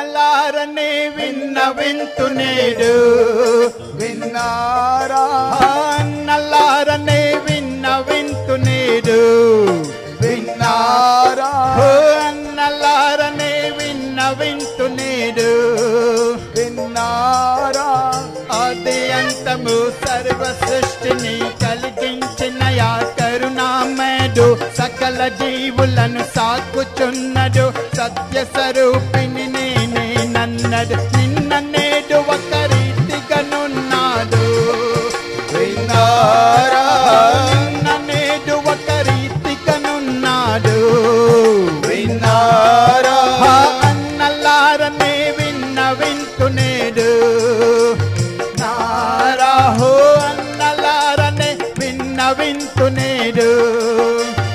అన్నలారనే విన్నవింతు నేడు విన్నారా అన్నలారనే విన్నవింతు నేడు విన్నారా అన్నలారనే విన్నవింతు నేడు విన్నారా ఆది అంతము సర్వ సృష్టిని కలిగించిన యా కరుణామయుడు సకల జీవులను సాకుచున్నడు సత్య స్వరూపిణి నేనే నన్నడు నిన్న నేడు ఒక రీతిగానున్నాడు విన్నారా నిన్న నేడు ఒక రీతిగానున్నాడు విన్నారా అన్నలారనే విన్నవింతు నేడు నారాహో అన్నలారనే విన్నవింతు నేడు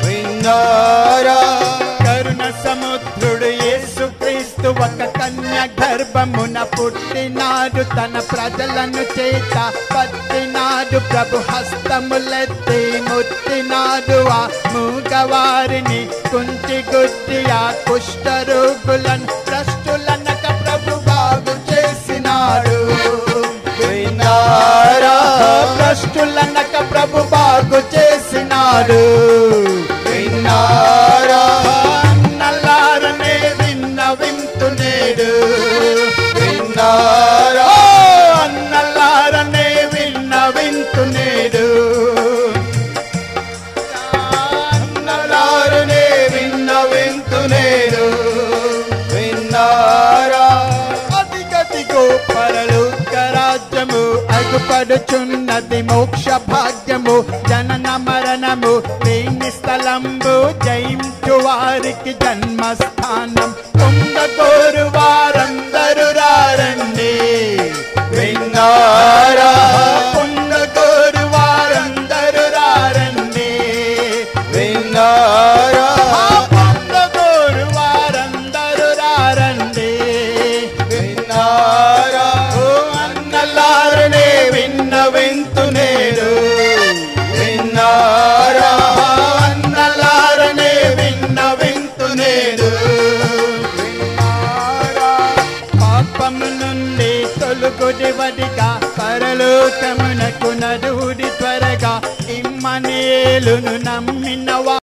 విన్నారా కరుణ సముద్రుడు యేసుక్రీస్తు ఒక కన్య గర్భమున పుట్టినాడు తన ప్రజలను చేత పట్టినాడు ప్రభు హస్తములెత్తి ముట్టినాడు ఆ మూగవారిని కుంటి గుడ్డి ఆ కుష్ఠరోగులను భ్రష్టులనక ప్రభు బాగు చేసినాడు విన్నారా భ్రష్టులనక ప్రభు బాగు చేసినాడు విన్నారా అన్నలారనే విన్నవింతు నేడు విన్నారా అన్నలారనే విన్నవింతు నేడు అన్నలారనే విన్నవింతు నేడు విన్నారా అదిగదిగో పరలోక రాజ్యము అగుపడుచున్నది మోక్ష భాగ్యము జనన మరణము లేని స్థలంబు జయించు వారికి జన్మస్థానం పొందకోరు వారందరూ రారండి విన్నారా పొందకోరు వారందరూ రారండి విన్నారా పొందకోరు వారందరూ రారండి విన్నారా అన్నలారనే విన్నవింతు నేడు విన్నారా అన్నలారనే విన్నవింతు నేడు పాపము నుండి తొలుగుడివడిగా పరలోకమునకు నడుడి త్వరగా ఇమ్మనేలును నమ్మిన